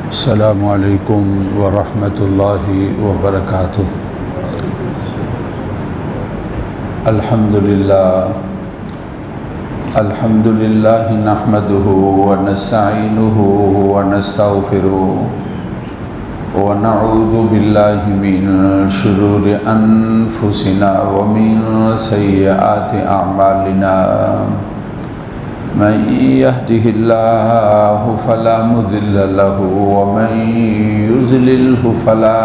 السلام علیکم ورحمۃ اللہ وبرکاتہ۔ الحمد للہ نحمده ونستعینه ونستغفره ونعوذ باللہ من شرور انفسنا ومن سیئات اعمالنا، من يهده الله فلا مضل له ومن يضلله فلا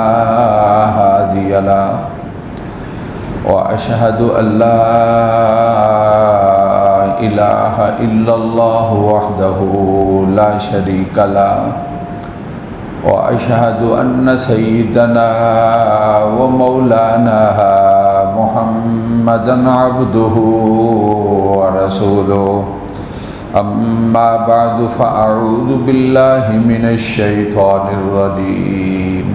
هادي له، وأشهد أن لا إله إلا الله وحده لا شريك له، وأشهد أن سيدنا ومولانا محمدا عبده ورسوله، أما بعد فأعوذ بالله من الشيطان الرجيم،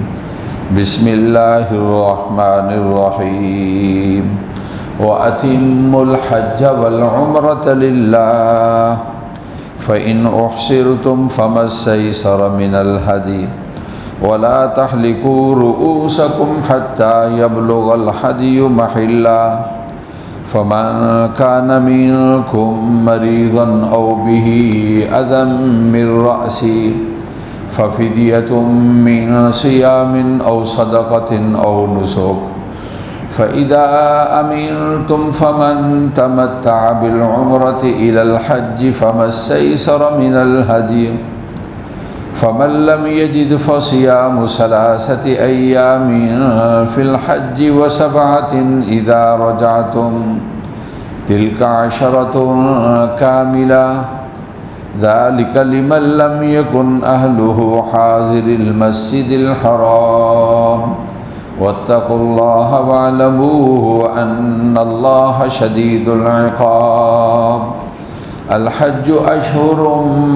بسم الله الرحمن الرحيم، وأتموا الحج والعمرة لله فإن أحصرتم فما استيسر من الهدي ولا تحلقوا رؤوسكم حتى يبلغ الهدي محله، فمن كان منكم مريضا أو به أذى من رأسه ففدية من صيام أو صدقة أو نسك، فإذا أمنتم فمن تمتع بالعمرة إلى الحج فما استيسر من الهدي، فمن لم يجد فصيام 3 أيام في الحج و7 إذا رجعتم، تلك 10 كاملة، ذلك لمن لم يكن أهله حاضر المسجد الحرام، واتقوا الله واعلموا أن الله شديد العقاب۔ الحج أشهر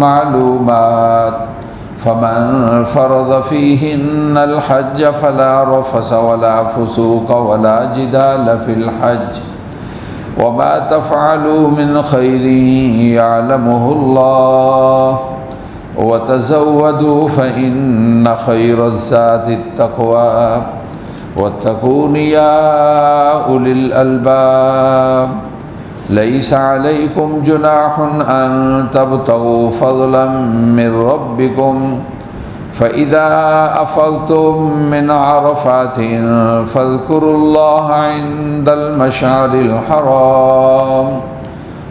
معلومات، فمن فرض فيهن الحج فلا رفث ولا فسوق ولا جدال في الحج، وما تفعلوا من خير يعلمه الله، وتزودوا فإن خير الزاد التقوى، واتقون يا أولي الألباب۔ ليس عليكم جناح أن تبتغوا فضلا من ربكم، فإذا أفضتم من عرفات فاذكروا الله عند المشعر الحرام،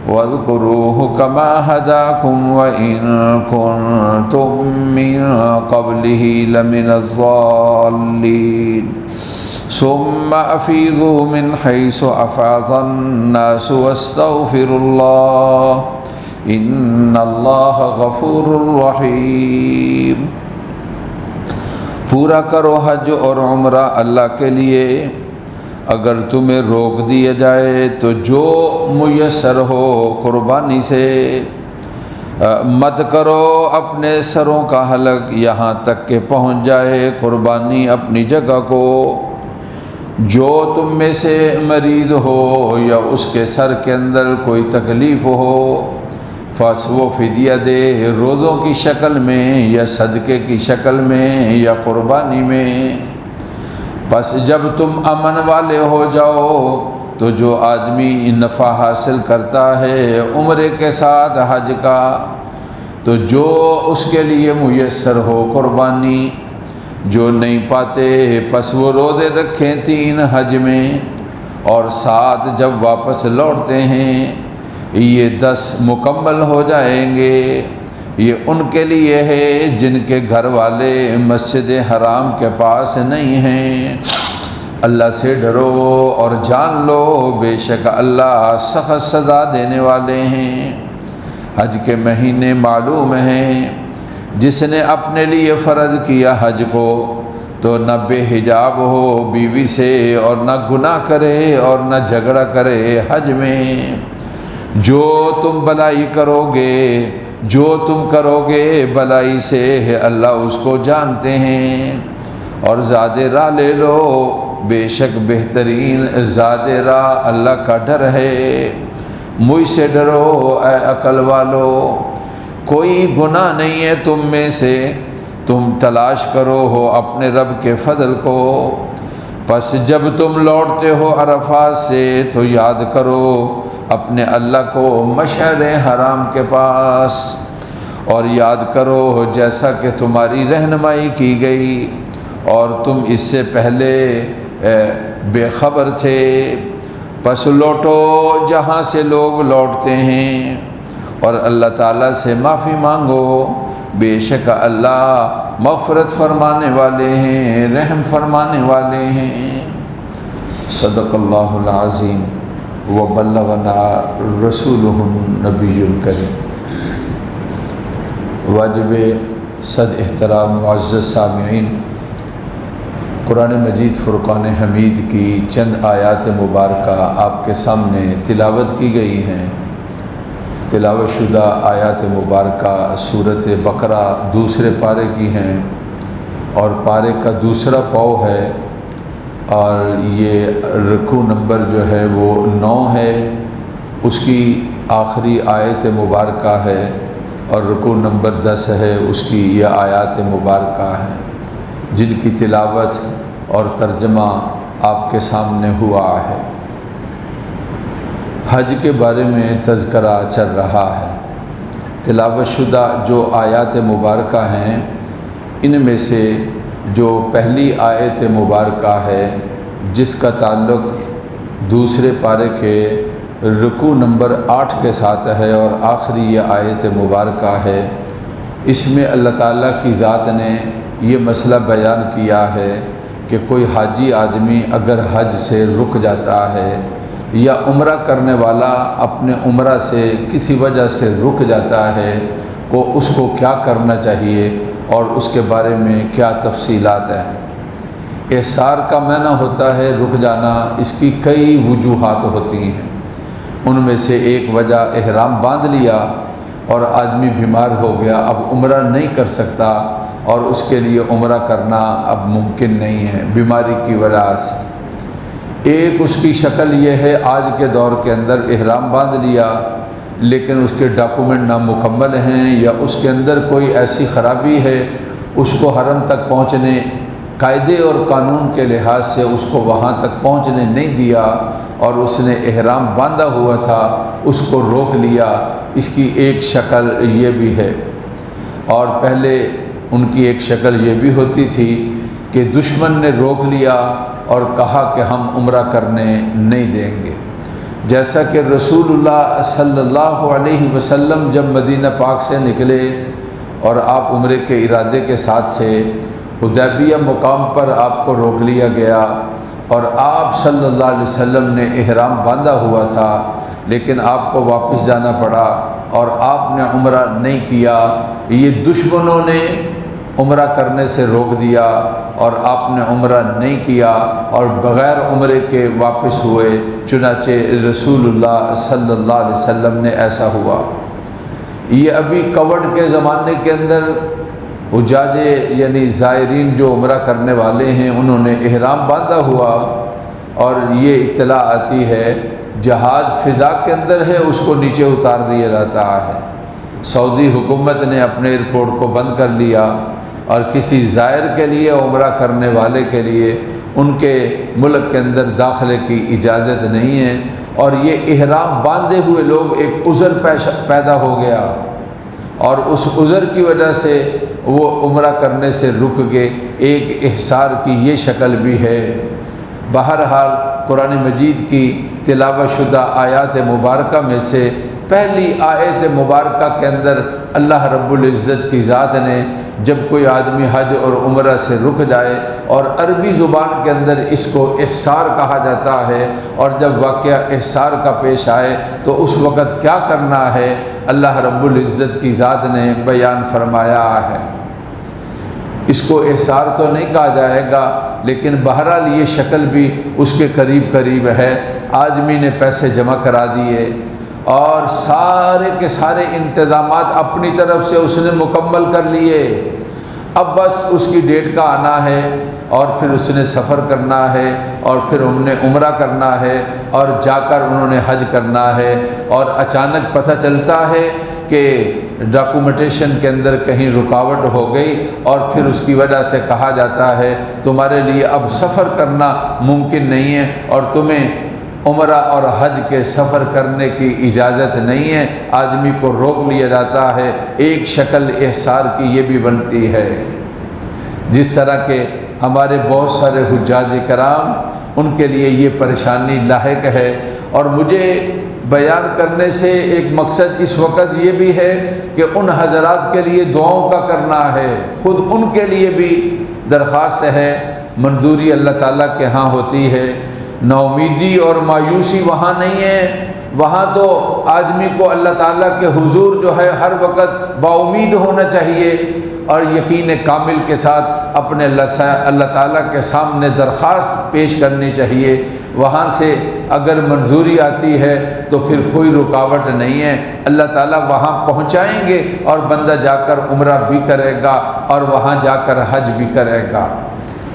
واذكروه كما هداكم وإن كنتم من قبله لمن الضالين، ثم أفيضوا من حيث أفاض الناس واستغفروا الله إن الله غفور رحيم۔ پورا کرو حج اور عمرہ اللہ کے لیے، اگر تمہیں روک دیا جائے تو جو میسر ہو قربانی سے، مت کرو اپنے سروں کا حلق یہاں تک کہ پہنچ جائے قربانی اپنی جگہ کو۔ جو تم میں سے مریض ہو یا اس کے سر کے اندر کوئی تکلیف ہو، وہ فدیہ دے، روزوں کی شکل میں یا صدقے کی شکل میں یا قربانی میں۔ پس جب تم امن والے ہو جاؤ تو جو آدمی نفع حاصل کرتا ہے عمرے کے ساتھ حج کا، تو جو اس کے لیے میسر ہو قربانی، جو نہیں پاتے پس وہ روزے رکھیں 3 حج میں، اور 7 جب واپس لوٹتے ہیں، یہ 10 مکمل ہو جائیں گے۔ یہ ان کے لیے ہے جن کے گھر والے مسجد حرام کے پاس نہیں ہیں۔ اللہ سے ڈرو اور جان لو بے شک اللہ سخت سزا دینے والے ہیں۔ حج کے مہینے معلوم ہیں، جس نے اپنے لیے فرض کیا حج کو تو نہ بے حجاب ہو بیوی سے، اور نہ گناہ کرے اور نہ جھگڑا کرے حج میں۔ جو تم بلائی کرو گے، جو تم کرو گے بلائی سے اللہ اس کو جانتے ہیں، اور زاد راہ لے لو، بے شک بہترین زاد راہ اللہ کا ڈر ہے۔ مجھ سے ڈرو اے عقل والو، کوئی گناہ نہیں ہے تم میں سے تم تلاش کرو ہو اپنے رب کے فضل کو، پس جب تم لوٹتے ہو عرفات سے تو یاد کرو اپنے اللہ کو مشعر حرام کے پاس، اور یاد کرو جیسا کہ تمہاری رہنمائی کی گئی اور تم اس سے پہلے بے خبر تھے۔ پس لوٹو جہاں سے لوگ لوٹتے ہیں اور اللہ تعالیٰ سے معافی مانگو، بے شک اللہ مغفرت فرمانے والے ہیں، رحم فرمانے والے ہیں۔ صدق اللہ العظیم وبلغنا رسولہ النبی الکریم۔ واجب صد احترام معزز سامعین، قرآن مجید فرقان حمید کی چند آیات مبارکہ آپ کے سامنے تلاوت کی گئی ہیں۔ تلاوت شدہ آیات مبارکہ سورۃ بقرہ دوسرے پارے کی ہیں اور پارے کا دوسرا پاؤ ہے، اور یہ رکوع نمبر جو ہے وہ 9 ہے، اس کی آخری آیت مبارکہ ہے، اور رکوع نمبر 10 ہے، اس کی یہ آیات مبارکہ ہیں جن کی تلاوت اور ترجمہ آپ کے سامنے ہوا ہے۔ حج کے بارے میں تذکرہ چل رہا ہے۔ تلاوت شدہ جو آیات مبارکہ ہیں ان میں سے جو پہلی آیت مبارکہ ہے جس کا تعلق دوسرے پارے کے رکوع نمبر 8 کے ساتھ ہے اور آخری یہ آیت مبارکہ ہے، اس میں اللہ تعالیٰ کی ذات نے یہ مسئلہ بیان کیا ہے کہ کوئی حاجی آدمی اگر حج سے رک جاتا ہے یا عمرہ کرنے والا اپنے عمرہ سے کسی وجہ سے رک جاتا ہے تو اس کو کیا کرنا چاہیے اور اس کے بارے میں کیا تفصیلات ہیں۔ احصار کا معنی ہوتا ہے رک جانا، اس کی کئی وجوہات ہوتی ہیں، ان میں سے ایک وجہ احرام باندھ لیا اور آدمی بیمار ہو گیا، اب عمرہ نہیں کر سکتا اور اس کے لیے عمرہ کرنا اب ممکن نہیں ہے بیماری کی وجہ سے۔ ایک اس کی شکل یہ ہے آج کے دور کے اندر احرام باندھ لیا لیکن اس کے ڈاکومنٹ نامکمل ہیں یا اس کے اندر کوئی ایسی خرابی ہے، اس کو حرم تک پہنچنے قاعدے اور قانون کے لحاظ سے اس کو وہاں تک پہنچنے نہیں دیا اور اس نے احرام باندھا ہوا تھا اس کو روک لیا، اس کی ایک شکل یہ بھی ہے۔ اور پہلے ان کی ایک شکل یہ بھی ہوتی تھی کہ دشمن نے روک لیا اور کہا کہ ہم عمرہ کرنے نہیں دیں گے، جیسا کہ رسول اللہ صلی اللہ علیہ وسلم جب مدینہ پاک سے نکلے اور آپ عمرے کے ارادے کے ساتھ تھے، حدیبیہ مقام پر آپ کو روک لیا گیا اور آپ صلی اللہ علیہ وسلم نے احرام باندھا ہوا تھا لیکن آپ کو واپس جانا پڑا اور آپ نے عمرہ نہیں کیا۔ یہ دشمنوں نے عمرہ کرنے سے روک دیا اور آپ نے عمرہ نہیں کیا اور بغیر عمرے کے واپس ہوئے، چنانچہ رسول اللہ صلی اللہ علیہ وسلم نے ایسا ہوا۔ یہ ابھی کووڈ کے زمانے کے اندر حجاج یعنی زائرین جو عمرہ کرنے والے ہیں انہوں نے احرام باندھا ہوا اور یہ اطلاع آتی ہے جہاز فضا کے اندر ہے اس کو نیچے اتار دیا جاتا ہے۔ سعودی حکومت نے اپنے ایئرپورٹ کو بند کر لیا اور کسی زائر کے لیے عمرہ کرنے والے کے لیے ان کے ملک کے اندر داخلے کی اجازت نہیں ہے، اور یہ احرام باندھے ہوئے لوگ ایک عذر پیدا ہو گیا اور اس عذر کی وجہ سے وہ عمرہ کرنے سے رک گئے۔ ایک احصار کی یہ شکل بھی ہے۔ بہرحال قرآن مجید کی تلاوت شدہ آیات مبارکہ میں سے پہلی آیت مبارکہ کے اندر اللہ رب العزت کی ذات نے جب کوئی آدمی حج اور عمرہ سے رک جائے، اور عربی زبان کے اندر اس کو احصار کہا جاتا ہے، اور جب واقعہ احصار کا پیش آئے تو اس وقت کیا کرنا ہے اللہ رب العزت کی ذات نے بیان فرمایا ہے۔ اس کو احصار تو نہیں کہا جائے گا لیکن بہرحال یہ شکل بھی اس کے قریب قریب ہے۔ آدمی نے پیسے جمع کرا دیے اور سارے کے سارے انتظامات اپنی طرف سے اس نے مکمل کر لیے، اب بس اس کی ڈیٹ کا آنا ہے اور پھر اس نے سفر کرنا ہے اور پھر ہم نے عمرہ کرنا ہے اور جا کر انہوں نے حج کرنا ہے، اور اچانک پتہ چلتا ہے کہ ڈاکومنٹیشن کے اندر کہیں رکاوٹ ہو گئی اور پھر اس کی وجہ سے کہا جاتا ہے تمہارے لیے اب سفر کرنا ممکن نہیں ہے اور تمہیں عمرہ اور حج کے سفر کرنے کی اجازت نہیں ہے، آدمی کو روک لیا جاتا ہے۔ ایک شکل احصار کی یہ بھی بنتی ہے، جس طرح کہ ہمارے بہت سارے حجاج کرام ان کے لیے یہ پریشانی لاحق ہے۔ اور مجھے بیان کرنے سے ایک مقصد اس وقت یہ بھی ہے کہ ان حضرات کے لیے دعاؤں کا کرنا ہے، خود ان کے لیے بھی درخواست ہے۔ منظوری اللہ تعالیٰ کے ہاں ہوتی ہے، نا امیدی اور مایوسی وہاں نہیں ہے، وہاں تو آدمی کو اللہ تعالیٰ کے حضور جو ہے ہر وقت با امید ہونا چاہیے اور یقین کامل کے ساتھ اپنے اللہ تعالیٰ کے سامنے درخواست پیش کرنی چاہیے۔ وہاں سے اگر منظوری آتی ہے تو پھر کوئی رکاوٹ نہیں ہے، اللہ تعالیٰ وہاں پہنچائیں گے اور بندہ جا کر عمرہ بھی کرے گا اور وہاں جا کر حج بھی کرے گا۔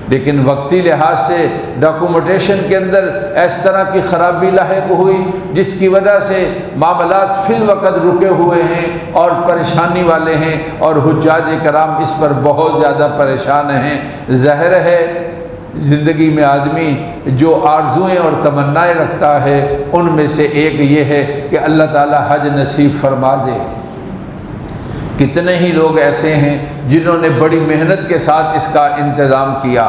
لیکن وقتی لحاظ سے ڈاکومنٹیشن کے اندر اس طرح کی خرابی لاحق ہوئی جس کی وجہ سے معاملات فی الوقت رکے ہوئے ہیں اور پریشانی والے ہیں، اور حجاج کرام اس پر بہت زیادہ پریشان ہیں۔ ظاہر ہے زندگی میں آدمی جو آرزوئیں اور تمنائیں رکھتا ہے ان میں سے ایک یہ ہے کہ اللہ تعالیٰ حج نصیب فرما دے۔ کتنے ہی لوگ ایسے ہیں جنہوں نے بڑی محنت کے ساتھ اس کا انتظام کیا،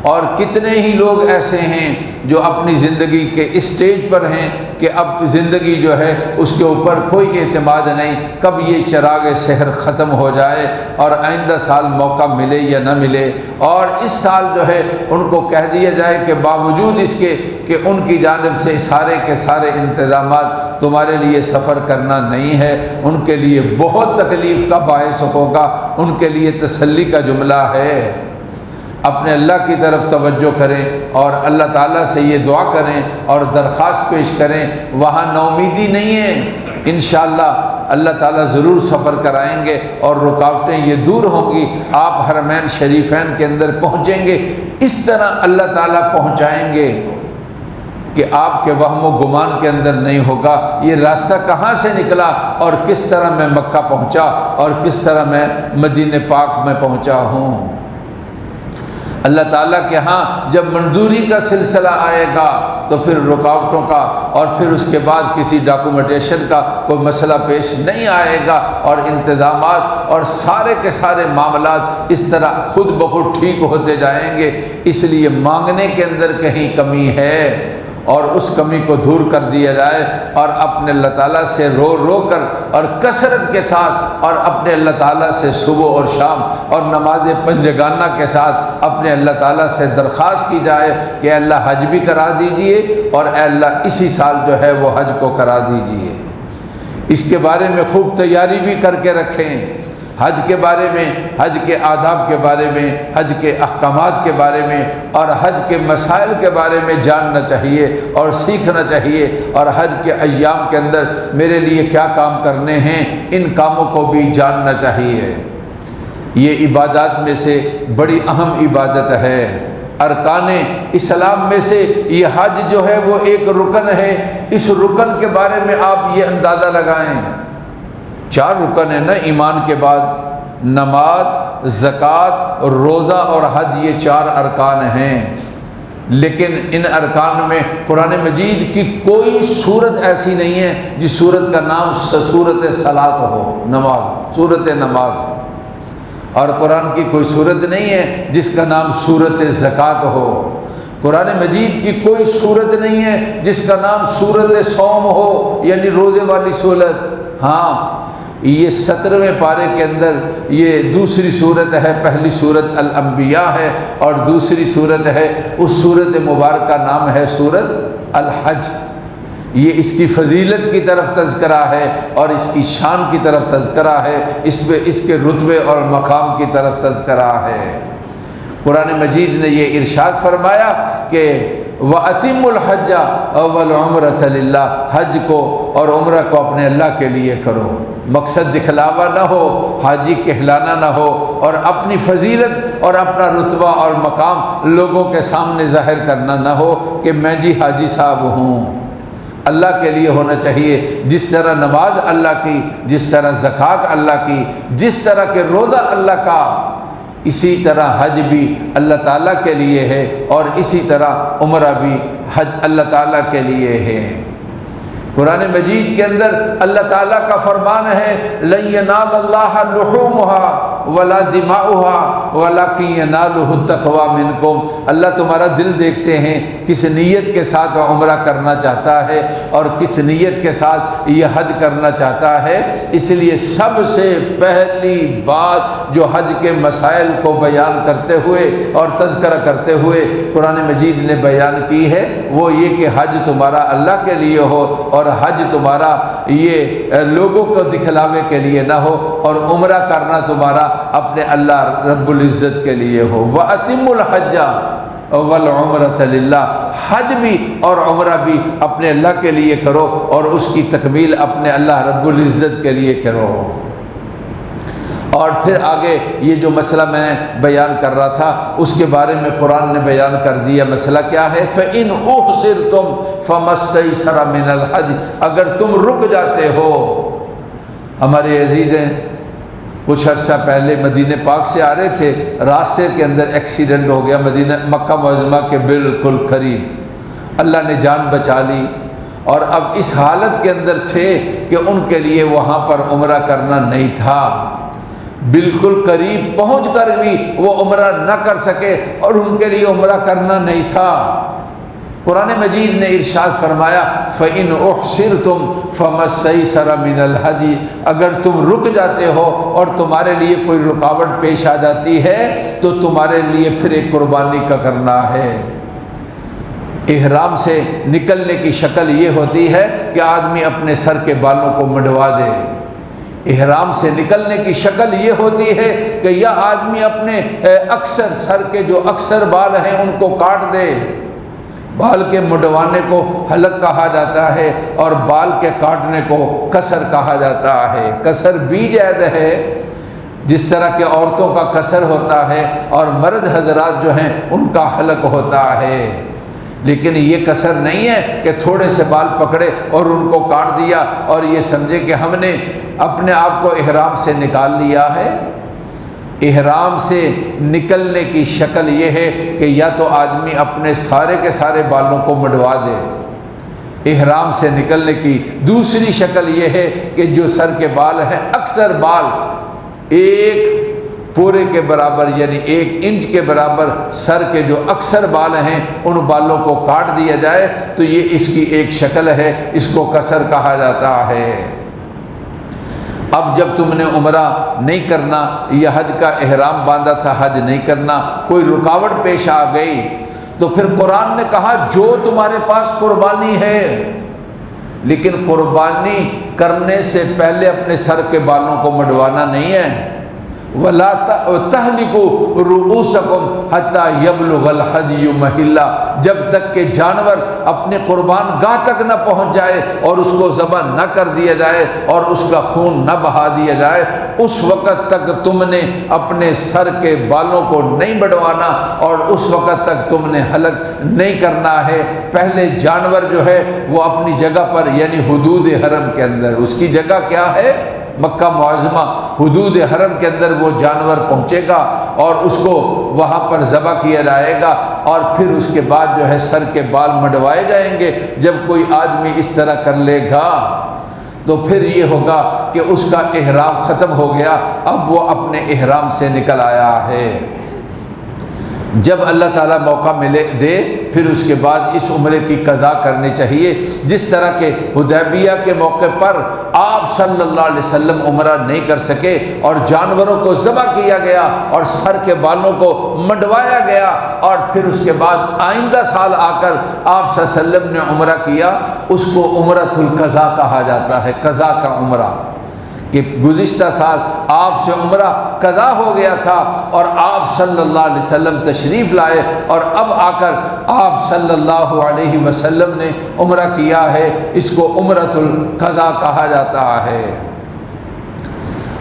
اور کتنے ہی لوگ ایسے ہیں جو اپنی زندگی کے اسٹیج پر ہیں کہ اب زندگی جو ہے اس کے اوپر کوئی اعتماد نہیں، کب یہ چراغ سحر ختم ہو جائے اور آئندہ سال موقع ملے یا نہ ملے، اور اس سال جو ہے ان کو کہہ دیا جائے کہ باوجود اس کے کہ ان کی جانب سے سارے کے سارے انتظامات تمہارے لیے سفر کرنا نہیں ہے، ان کے لیے بہت تکلیف کا باعث ہوگا، ان کے لیے تسلی کا جملہ ہے۔ اپنے اللہ کی طرف توجہ کریں اور اللہ تعالیٰ سے یہ دعا کریں اور درخواست پیش کریں، وہاں نا امیدی نہیں ہے، انشاءاللہ اللہ تعالیٰ ضرور سفر کرائیں گے اور رکاوٹیں یہ دور ہوں گی، آپ حرمین شریفین کے اندر پہنچیں گے، اس طرح اللہ تعالیٰ پہنچائیں گے کہ آپ کے وہم و گمان کے اندر نہیں ہوگا یہ راستہ کہاں سے نکلا اور کس طرح میں مکہ پہنچا اور کس طرح میں مدینہ پاک میں پہنچا ہوں۔ اللہ تعالیٰ کے ہاں جب منظوری کا سلسلہ آئے گا تو پھر رکاوٹوں کا اور پھر اس کے بعد کسی ڈاکومنٹیشن کا کوئی مسئلہ پیش نہیں آئے گا، اور انتظامات اور سارے کے سارے معاملات اس طرح خود بخود ٹھیک ہوتے جائیں گے۔ اس لیے مانگنے کے اندر کہیں کمی ہے اور اس کمی کو دور کر دیا جائے، اور اپنے اللہ تعالیٰ سے رو رو کر اور کثرت کے ساتھ اور اپنے اللہ تعالیٰ سے صبح اور شام اور نماز پنجگانہ کے ساتھ اپنے اللہ تعالیٰ سے درخواست کی جائے کہ اے اللہ حج بھی کرا دیجئے اور اے اللہ اسی سال جو ہے وہ حج کو کرا دیجئے۔ اس کے بارے میں خوب تیاری بھی کر کے رکھیں، حج کے بارے میں، حج کے آداب کے بارے میں، حج کے احکامات کے بارے میں اور حج کے مسائل کے بارے میں جاننا چاہیے اور سیکھنا چاہیے، اور حج کے ایام کے اندر میرے لیے کیا کام کرنے ہیں ان کاموں کو بھی جاننا چاہیے۔ یہ عبادات میں سے بڑی اہم عبادت ہے، ارکان اسلام میں سے یہ حج جو ہے وہ ایک رکن ہے۔ اس رکن کے بارے میں آپ یہ اندازہ لگائیں، 4 رکن ہیں نا ایمان کے بعد، نماز، زکوٰۃ، روزہ اور حج، یہ 4 ارکان ہیں، لیکن ان ارکان میں قرآن مجید کی کوئی صورت ایسی نہیں ہے جس صورت کا نام صورت صلاۃ ہو، نماز، صورت نماز، اور قرآن کی کوئی صورت نہیں ہے جس کا نام صورت زکوٰۃ ہو، قرآن مجید کی کوئی صورت نہیں ہے جس کا نام صورت صوم ہو، یعنی روزے والی صورت۔ ہاں یہ 17ویں پارے کے اندر یہ دوسری صورت ہے، پہلی صورت الانبیاء ہے اور دوسری صورت ہے، اس صورت مبارکہ نام ہے صورت الحج۔ یہ اس کی فضیلت کی طرف تذکرہ ہے اور اس کی شان کی طرف تذکرہ ہے، اس میں اس کے رتبے اور مقام کی طرف تذکرہ ہے۔ قرآن مجید نے یہ ارشاد فرمایا کہ وَأَتِمُّ الْحَجَّ وَالْعُمْرَةَ لِلَّهِ، حج کو اور عمرہ کو اپنے اللہ کے لیے کرو، مقصد دکھلاوا نہ ہو، حاجی کہلانا نہ ہو، اور اپنی فضیلت اور اپنا رتبہ اور مقام لوگوں کے سامنے ظاہر کرنا نہ ہو کہ میں جی حاجی صاحب ہوں۔ اللہ کے لیے ہونا چاہیے، جس طرح نماز اللہ کی، جس طرح زکوٰۃ اللہ کی، جس طرح کہ روزہ اللہ کا، اسی طرح حج بھی اللہ تعالیٰ کے لیے ہے، اور اسی طرح عمرہ بھی حج اللہ تعالیٰ کے لیے ہے۔ قرآن مجید کے اندر اللہ تعالیٰ کا فرمان ہے لَن يَنَالَ اللَّهَ لُحُومُهَا وَلَا دِمَاؤُهَا وَلَكِنْ يَنَالُهُ التَّقْوَىٰ مِنْكُمْ۔ اللہ تمہارا دل دیکھتے ہیں کس نیت کے ساتھ وہ عمرہ کرنا چاہتا ہے اور کس نیت کے ساتھ یہ حج کرنا چاہتا ہے۔ اس لیے سب سے پہلی بات جو حج کے مسائل کو بیان کرتے ہوئے اور تذکرہ کرتے ہوئے قرآن مجید نے بیان کی ہے وہ یہ کہ حج تمہارا اللہ کے لیے ہو، اور حج تمہارا یہ لوگوں کو دکھلاوے کے لیے نہ ہو، اور عمرہ کرنا تمہارا اپنے اللہ رب العزت کے لیے ہو۔ وَأَتِمُّ الْحَجَّ وَالْعُمْرَةَ لِلَّهِ، حج بھی اور عمرہ بھی اپنے اللہ کے لیے کرو، اور اس کی تکمیل اپنے اللہ رب العزت کے لیے کرو۔ اور پھر آگے یہ جو مسئلہ میں بیان کر رہا تھا اس کے بارے میں قرآن نے بیان کر دیا۔ مسئلہ کیا ہے؟ فَإِنْ أُحْصِرْتُمْ فَمَا اسْتَيْسَرَ مِنَ الْحَدْيِ، اگر تم رک جاتے ہو۔ ہمارے عزیز ہیں کچھ عرصہ پہلے مدینہ پاک سے آ رہے تھے، راستے کے اندر ایکسیڈنٹ ہو گیا مدینہ مکہ معظمہ کے بالکل قریب، اللہ نے جان بچا لی، اور اب اس حالت کے اندر تھے کہ ان کے لیے وہاں پر عمرہ کرنا نہیں تھا، بالکل قریب پہنچ کر بھی وہ عمرہ نہ کر سکے اور ان کے لیے عمرہ کرنا نہیں تھا۔ قرآن مجید نے ارشاد فرمایا فَإِنْ أُحْصِرْتُمْ فَمَا اسْتَيْسَرَ مِنَ الْهَدْيِ، اگر تم رک جاتے ہو اور تمہارے لیے کوئی رکاوٹ پیش آ جاتی ہے تو تمہارے لیے پھر ایک قربانی کا کرنا ہے۔ احرام سے نکلنے کی شکل یہ ہوتی ہے کہ آدمی اپنے سر کے بالوں کو منڈوا دے، احرام سے نکلنے کی شکل یہ ہوتی ہے کہ یا آدمی اپنے اکثر سر کے جو اکثر بال ہیں ان کو کاٹ دے، بال کے منڈوانے کو حلق کہا جاتا ہے اور بال کے کاٹنے کو قصر کہا جاتا ہے۔ قصر بھی جائز ہے، جس طرح کہ عورتوں کا قصر ہوتا ہے اور مرد حضرات جو ہیں ان کا حلق ہوتا ہے، لیکن یہ قصر نہیں ہے کہ تھوڑے سے بال پکڑے اور ان کو کاٹ دیا اور یہ سمجھے کہ ہم نے اپنے آپ کو احرام سے نکال لیا ہے۔ احرام سے نکلنے کی شکل یہ ہے کہ یا تو آدمی اپنے سارے کے سارے بالوں کو منڈوا دے۔ احرام سے نکلنے کی دوسری شکل یہ ہے کہ جو سر کے بال ہیں اکثر بال ایک پورے کے برابر یعنی 1 انچ کے برابر سر کے جو اکثر بال ہیں ان بالوں کو کاٹ دیا جائے تو یہ اس کی ایک شکل ہے، اس کو قصر کہا جاتا ہے۔ اب جب تم نے عمرہ نہیں کرنا یا حج کا احرام باندھا تھا حج نہیں کرنا، کوئی رکاوٹ پیش آ گئی تو پھر قرآن نے کہا جو تمہارے پاس قربانی ہے، لیکن قربانی کرنے سے پہلے اپنے سر کے بالوں کو منڈوانا نہیں ہے۔ وَلَا تَحْلِقُوا رُؤُوسَكُمْ حَتَّى يَبْلُغَ الْحَدْيُ مَحِلَّهُ، جب تک کہ جانور اپنے قربان گاہ تک نہ پہنچ جائے اور اس کو ذبح نہ کر دیا جائے اور اس کا خون نہ بہا دیا جائے، اس وقت تک تم نے اپنے سر کے بالوں کو نہیں بڑھوانا اور اس وقت تک تم نے حلق نہیں کرنا ہے۔ پہلے جانور جو ہے وہ اپنی جگہ پر یعنی حدود حرم کے اندر، اس کی جگہ کیا ہے؟ مکہ معظمہ، حدود حرم کے اندر وہ جانور پہنچے گا اور اس کو وہاں پر ذبح کیا جائے گا، اور پھر اس کے بعد جو ہے سر کے بال منڈوائے جائیں گے۔ جب کوئی آدمی اس طرح کر لے گا تو پھر یہ ہوگا کہ اس کا احرام ختم ہو گیا، اب وہ اپنے احرام سے نکل آیا ہے۔ جب اللہ تعالیٰ موقع ملے دے پھر اس کے بعد اس عمرے کی قضا کرنی چاہیے، جس طرح کہ حدیبیہ کے موقع پر آپ صلی اللہ علیہ وسلم عمرہ نہیں کر سکے اور جانوروں کو ذبح کیا گیا اور سر کے بالوں کو منڈوایا گیا، اور پھر اس کے بعد آئندہ سال آ کر آپ صلی اللہ علیہ وسلم نے عمرہ کیا، اس کو عمرۃ القضاء کہا جاتا ہے، قضا کا عمرہ، کہ گزشتہ سال آپ سے عمرہ قضا ہو گیا تھا اور آپ صلی اللہ علیہ وسلم تشریف لائے اور اب آ کر آپ صلی اللہ علیہ وسلم نے عمرہ کیا ہے، اس کو عمرۃ القضاء کہا جاتا ہے۔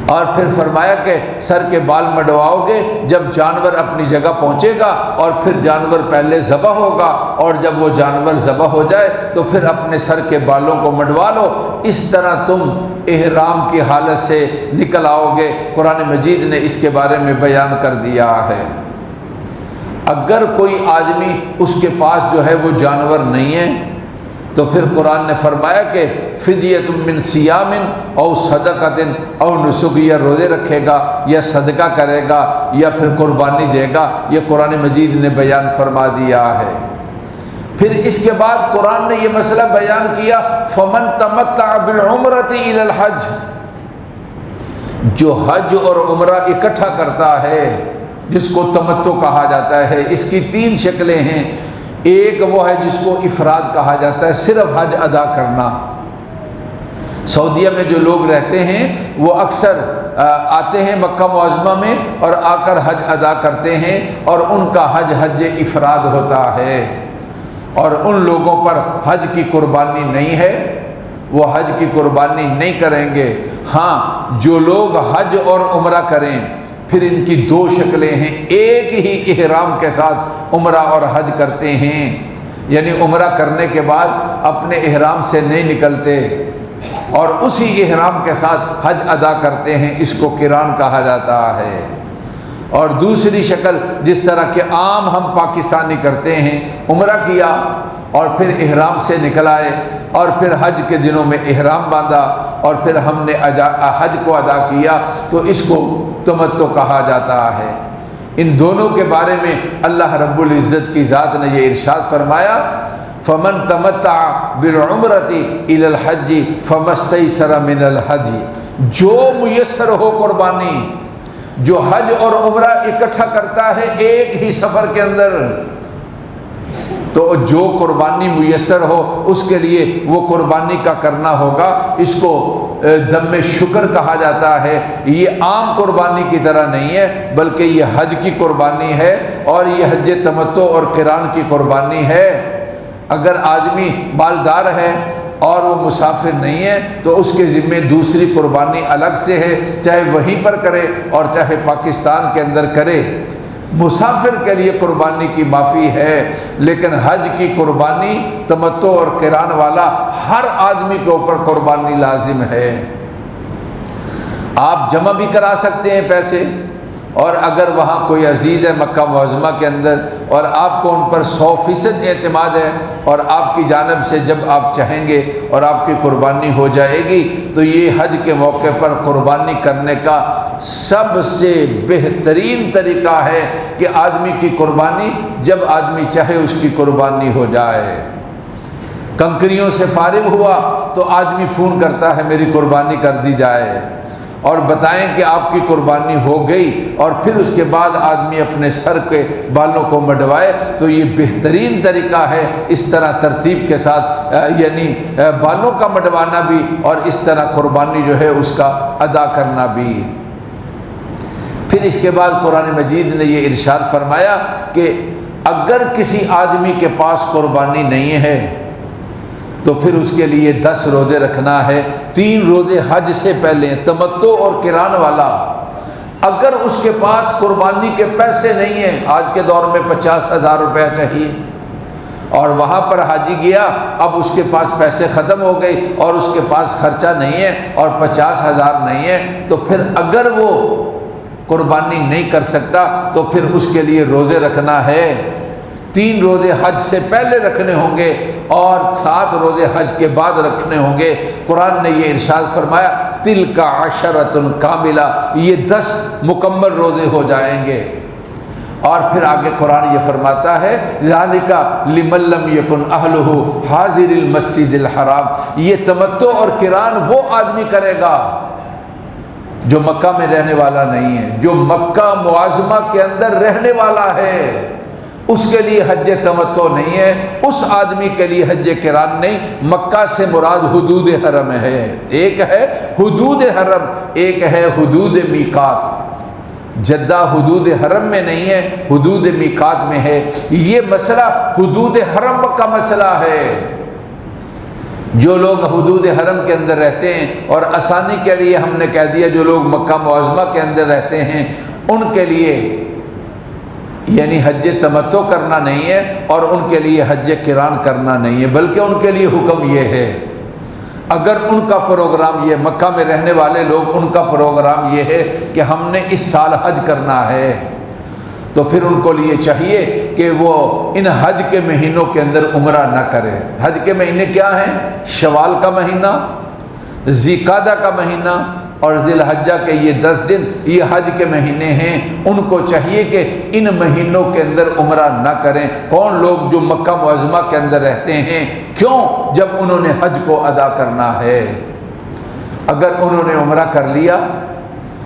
اور پھر فرمایا کہ سر کے بال مڈواؤ گے جب جانور اپنی جگہ پہنچے گا، اور پھر جانور پہلے ذبح ہوگا، اور جب وہ جانور ذبح ہو جائے تو پھر اپنے سر کے بالوں کو مڈوا لو، اس طرح تم احرام کی حالت سے نکل آؤ گے۔ قرآن مجید نے اس کے بارے میں بیان کر دیا ہے۔ اگر کوئی آدمی اس کے پاس جو ہے وہ جانور نہیں ہے تو پھر قرآن نے فرمایا کہ فدیۃ من صیام او صدقۃ او نسک، یا روزے رکھے گا یا صدقہ کرے گا یا پھر قربانی دے گا، یہ قرآن مجید نے بیان فرما دیا ہے۔ پھر اس کے بعد قرآن نے یہ مسئلہ بیان کیا فمن تمتع بالعمرۃ الی الحج، جو حج اور عمرہ اکٹھا کرتا ہے جس کو تمتع کہا جاتا ہے، اس کی 3 شکلیں ہیں۔ ایک وہ ہے جس کو افراد کہا جاتا ہے، صرف حج ادا کرنا۔ سعودیہ میں جو لوگ رہتے ہیں وہ اکثر آتے ہیں مکہ معظمہ میں اور آ کر حج ادا کرتے ہیں، اور ان کا حج افراد ہوتا ہے، اور ان لوگوں پر حج کی قربانی نہیں ہے، وہ حج کی قربانی نہیں کریں گے۔ ہاں، جو لوگ حج اور عمرہ کریں پھر ان کی 2 شکلیں ہیں، ایک ہی احرام کے ساتھ عمرہ اور حج کرتے ہیں، یعنی عمرہ کرنے کے بعد اپنے احرام سے نہیں نکلتے اور اسی احرام کے ساتھ حج ادا کرتے ہیں، اس کو قران کہا جاتا ہے۔ اور دوسری شکل جس طرح کہ عام ہم پاکستانی کرتے ہیں، عمرہ کیا اور پھر احرام سے نکل آئے اور پھر حج کے دنوں میں احرام باندھا اور پھر ہم نے حج کو ادا کیا، تو اس کو تمتع کہا جاتا ہے۔ ان دونوں کے بارے میں اللہ رب العزت کی ذات نے یہ ارشاد فرمایا فمن تمتع بالعمرۃ الی الحج فما استیسر من الہدی، جو میسر ہو قربانی، جو حج اور عمرہ اکٹھا کرتا ہے ایک ہی سفر کے اندر، تو جو قربانی میسر ہو اس کے لیے وہ قربانی کا کرنا ہوگا۔ اس کو دم شکر کہا جاتا ہے۔ یہ عام قربانی کی طرح نہیں ہے بلکہ یہ حج کی قربانی ہے، اور یہ حج تمتع اور قران کی قربانی ہے۔ اگر آدمی مالدار ہے اور وہ مسافر نہیں ہے تو اس کے ذمے دوسری قربانی الگ سے ہے، چاہے وہیں پر کرے اور چاہے پاکستان کے اندر کرے۔ مسافر کے لیے قربانی کی معافی ہے، لیکن حج کی قربانی تمتع اور قران والا ہر آدمی کے اوپر قربانی لازم ہے۔ آپ جمع بھی کرا سکتے ہیں پیسے، اور اگر وہاں کوئی عزیز ہے مکہ معظمہ کے اندر اور آپ کو ان پر 100% اعتماد ہے اور آپ کی جانب سے جب آپ چاہیں گے اور آپ کی قربانی ہو جائے گی، تو یہ حج کے موقع پر قربانی کرنے کا سب سے بہترین طریقہ ہے کہ آدمی کی قربانی جب آدمی چاہے اس کی قربانی ہو جائے۔ کنکریوں سے فارغ ہوا تو آدمی فون کرتا ہے میری قربانی کر دی جائے، اور بتائیں کہ آپ کی قربانی ہو گئی، اور پھر اس کے بعد آدمی اپنے سر کے بالوں کو مڈوائے، تو یہ بہترین طریقہ ہے۔ اس طرح ترتیب کے ساتھ یعنی بالوں کا مڈوانا بھی اور اس طرح قربانی جو ہے اس کا ادا کرنا بھی۔ پھر اس کے بعد قرآن مجید نے یہ ارشاد فرمایا کہ اگر کسی آدمی کے پاس قربانی نہیں ہے تو پھر اس کے لیے 10 روزے رکھنا ہے۔ 3 روزے حج سے پہلے تمتع اور قران والا۔ اگر اس کے پاس قربانی کے پیسے نہیں ہیں، آج کے دور میں 50,000 روپیہ چاہیے، اور وہاں پر حاجی گیا، اب اس کے پاس پیسے ختم ہو گئے اور اس کے پاس خرچہ نہیں ہے اور 50,000 نہیں ہے، تو پھر اگر وہ قربانی نہیں کر سکتا تو پھر اس کے لیے روزے رکھنا ہے۔ 3 روزے حج سے پہلے رکھنے ہوں گے اور 7 روزے حج کے بعد رکھنے ہوں گے۔ قرآن نے یہ ارشاد فرمایا تلک عشرۃ کاملہ، یہ 10 مکمل روزے ہو جائیں گے۔ اور پھر آگے قرآن یہ فرماتا ہے ذالک لمن لم یکن اہلہ حاضر المسجد الحرام، یہ تمتع اور قران وہ آدمی کرے گا جو مکہ میں رہنے والا نہیں ہے، جو مکہ معظمہ کے اندر رہنے والا ہے، اس کے لیے حج تمتع نہیں ہے، اس آدمی کے لیے حج قران نہیں۔ مکہ سے مراد حدود حرم ہے، ایک ہے حدود حرم، ایک ہے حدود میقات۔ جدہ حدود حرم میں نہیں ہے، حدود میقات میں ہے۔ یہ مسئلہ حدود حرم کا مسئلہ ہے۔ جو لوگ حدود حرم کے اندر رہتے ہیں، اور آسانی کے لیے ہم نے کہہ دیا جو لوگ مکہ معظمہ کے اندر رہتے ہیں ان کے لیے یعنی حج تمتع کرنا نہیں ہے اور ان کے لیے حج قران کرنا نہیں ہے، بلکہ ان کے لیے حکم یہ ہے، اگر ان کا پروگرام یہ مکہ میں رہنے والے لوگ ان کا پروگرام یہ ہے کہ ہم نے اس سال حج کرنا ہے، تو پھر ان کو لیے چاہیے کہ وہ ان حج کے مہینوں کے اندر عمرہ نہ کرے۔ حج کے مہینے کیا ہیں؟ شوال کا مہینہ، ذی القعدہ کا مہینہ اور ذی الحجہ کے یہ 10 دن یہ حج کے مہینے ہیں۔ ان کو چاہیے کہ ان مہینوں کے اندر عمرہ نہ کریں۔ کون لوگ جو مکہ معظمہ کے اندر رہتے ہیں، کیوں؟ جب انہوں نے حج کو ادا کرنا ہے۔ اگر انہوں نے عمرہ کر لیا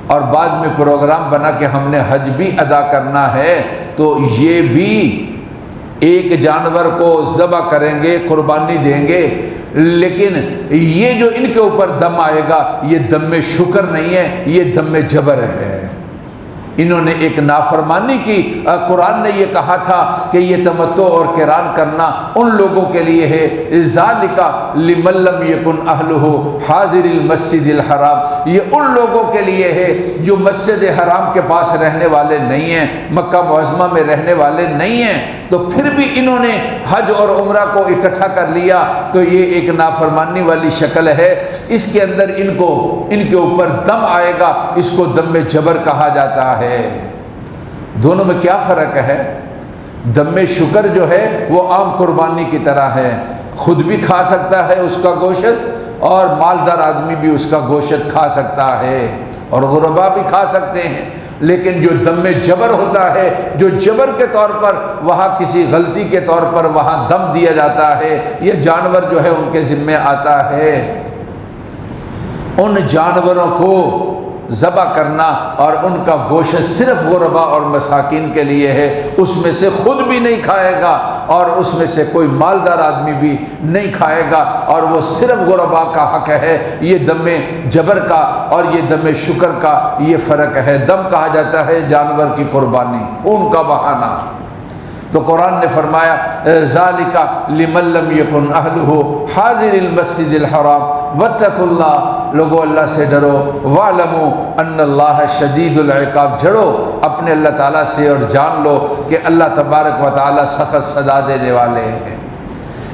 اور بعد میں پروگرام بنا کہ ہم نے حج بھی ادا کرنا ہے، تو یہ بھی ایک جانور کو ذبح کریں گے، قربانی دیں گے، لیکن یہ جو ان کے اوپر دم آئے گا یہ دم شکر نہیں ہے، یہ دم جبر ہے۔ انہوں نے ایک نافرمانی کی۔ قرآن نے یہ کہا تھا کہ یہ تمتع اور قران کرنا ان لوگوں کے لیے ہے، ذالک لمن لم یکن اہلہ حاضر المسجد الحرام، یہ ان لوگوں کے لیے ہے جو مسجد حرام کے پاس رہنے والے نہیں ہیں، مکہ معظمہ میں رہنے والے نہیں ہیں، تو پھر بھی انہوں نے حج اور عمرہ کو اکٹھا کر لیا، تو یہ ایک نافرمانی والی شکل ہے۔ اس کے اندر ان کے اوپر دم آئے گا، اس کو دم جبر کہا جاتا ہے۔ دونوں میں کیا فرق ہے؟ دم شکر جو ہے وہ عام قربانی کی طرح ہے، خود بھی کھا سکتا ہے اس کا گوشت اور مالدار آدمی بھی اس کا گوشت کھا سکتا ہے اور غربا بھی کھا سکتے ہیں، لیکن جو دم جبر ہوتا ہے، جو جبر کے طور پر وہاں کسی غلطی کے طور پر وہاں دم دیا جاتا ہے، یہ جانور جو ہے ان کے ذمہ آتا ہے۔ ان جانوروں کو ذبح کرنا اور ان کا گوشت صرف غربا اور مساکین کے لیے ہے، اس میں سے خود بھی نہیں کھائے گا اور اس میں سے کوئی مالدار آدمی بھی نہیں کھائے گا، اور وہ صرف غربا کا حق ہے۔ یہ دم جبر کا اور یہ دم شکر کا یہ فرق ہے۔ دم کہا جاتا ہے جانور کی قربانی، خون کا بہانا۔ تو قرآن نے فرمایا ذالک لمن لم یکن اہلہ حاضر المسجد الحرام واتقوا اللہ، لوگو اللہ سے ڈرو، واعلموا ان اللہ شدید العقاب، جڑو اپنے اللہ تعالیٰ سے اور جان لو کہ اللہ تبارک و تعالیٰ سخت سزا دینے والے ہیں۔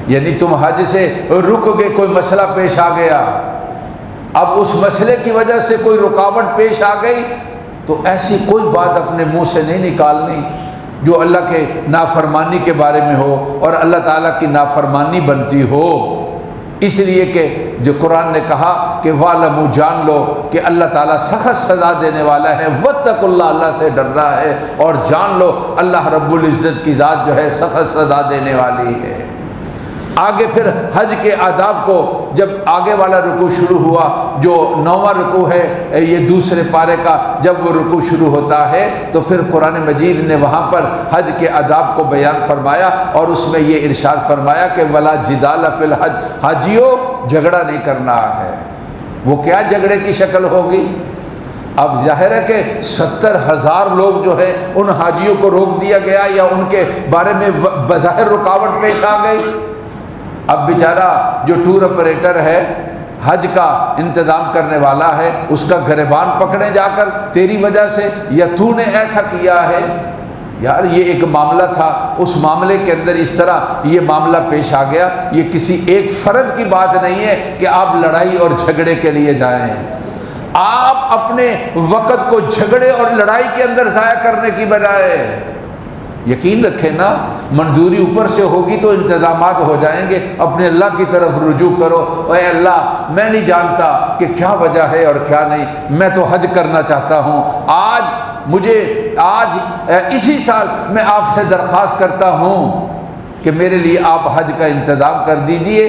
یعنی تم حج سے رک گئے، کوئی مسئلہ پیش آ گیا، اب اس مسئلے کی وجہ سے کوئی رکاوٹ پیش آ گئی، تو ایسی کوئی بات اپنے منہ سے نہیں نکالنی جو اللہ کے نافرمانی کے بارے میں ہو اور اللہ تعالیٰ کی نافرمانی بنتی ہو، اس لیے کہ جو قرآن نے کہا کہ وَعْلَمُوا، جان لو کہ اللہ تعالیٰ سخت سزا دینے والا ہے، وَاتَّقُوا اللَّهَ، اللہ سے ڈر رہا ہے، اور جان لو اللہ رب العزت کی ذات جو ہے سخت سزا دینے والی ہے۔ آگے پھر حج کے آداب کو جب آگے والا رکوع شروع ہوا، جو 9واں رکوع ہے یہ دوسرے پارے کا، جب وہ رکوع شروع ہوتا ہے تو پھر قرآن مجید نے وہاں پر حج کے آداب کو بیان فرمایا، اور اس میں یہ ارشاد فرمایا کہ ولا جدال فی الحج، حاجیوں جھگڑا نہیں کرنا ہے۔ وہ کیا جھگڑے کی شکل ہوگی؟ اب ظاہر ہے کہ 70,000 لوگ جو ہے ان حاجیوں کو روک دیا گیا یا ان کے بارے میں بظاہر رکاوٹ پیش آ گئی۔ اب بیچارہ جو ٹور آپریٹر ہے، حج کا انتظام کرنے والا ہے، اس کا گریبان پکڑے جا کر تیری وجہ سے، یا تو نے ایسا کیا ہے۔ یار یہ ایک معاملہ تھا، اس معاملے کے اندر اس طرح یہ معاملہ پیش آ گیا، یہ کسی ایک فرد کی بات نہیں ہے کہ آپ لڑائی اور جھگڑے کے لیے جائیں۔ آپ اپنے وقت کو جھگڑے اور لڑائی کے اندر ضائع کرنے کی بجائے یقین رکھیں نا، منظوری اوپر سے ہوگی تو انتظامات ہو جائیں گے، اپنے اللہ کی طرف رجوع کرو، اے اللہ میں نہیں جانتا کہ کیا وجہ ہے اور کیا نہیں، میں تو حج کرنا چاہتا ہوں، آج اسی سال میں آپ سے درخواست کرتا ہوں کہ میرے لیے آپ حج کا انتظام کر دیجئے۔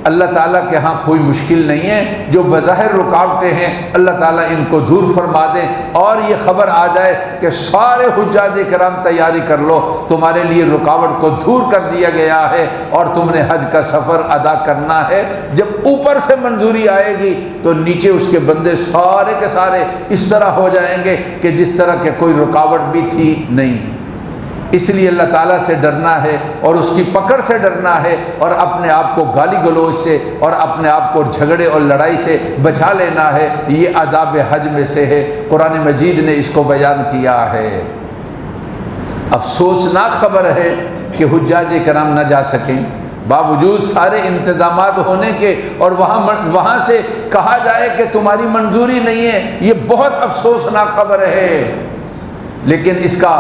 اللہ تعالیٰ کے ہاں کوئی مشکل نہیں ہے، جو بظاہر رکاوٹیں ہیں اللہ تعالیٰ ان کو دور فرما دیں، اور یہ خبر آ جائے کہ سارے حجاج کرام تیاری کر لو، تمہارے لیے رکاوٹ کو دور کر دیا گیا ہے اور تم نے حج کا سفر ادا کرنا ہے۔ جب اوپر سے منظوری آئے گی تو نیچے اس کے بندے سارے کے سارے اس طرح ہو جائیں گے کہ جس طرح کہ کوئی رکاوٹ بھی تھی نہیں۔ اس لیے اللہ تعالیٰ سے ڈرنا ہے اور اس کی پکڑ سے ڈرنا ہے اور اپنے آپ کو گالی گلوچ سے اور اپنے آپ کو جھگڑے اور لڑائی سے بچا لینا ہے۔ یہ آداب حج میں سے ہے، قرآن مجید نے اس کو بیان کیا ہے۔ افسوسناک خبر ہے کہ حجاج کرام نہ جا سکیں، باوجود سارے انتظامات ہونے کے، اور وہاں سے کہا جائے کہ تمہاری منظوری نہیں ہے۔ یہ بہت افسوسناک خبر ہے، لیکن اس کا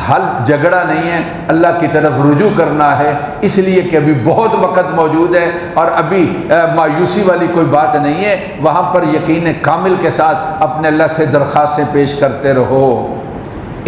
حل جھگڑا نہیں ہے، اللہ کی طرف رجوع کرنا ہے، اس لیے کہ ابھی بہت وقت موجود ہے اور ابھی مایوسی والی کوئی بات نہیں ہے۔ وہاں پر یقین کامل کے ساتھ اپنے اللہ سے درخواستیں پیش کرتے رہو۔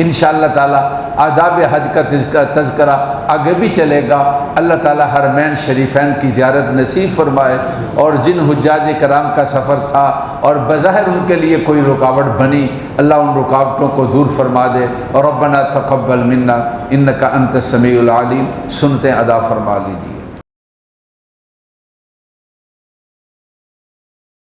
انشاءاللہ تعالی آداب حج کا تذکرہ آگے بھی چلے گا۔ اللہ تعالی حرمین شریفین کی زیارت نصیب فرمائے، اور جن حجاج کرام کا سفر تھا اور بظاہر ان کے لیے کوئی رکاوٹ بنی، اللہ ان رکاوٹوں کو دور فرما دے۔ اور ربنا تقبل منا انک انت السمیع العلیم، سنتیں ادا فرما لیجیے۔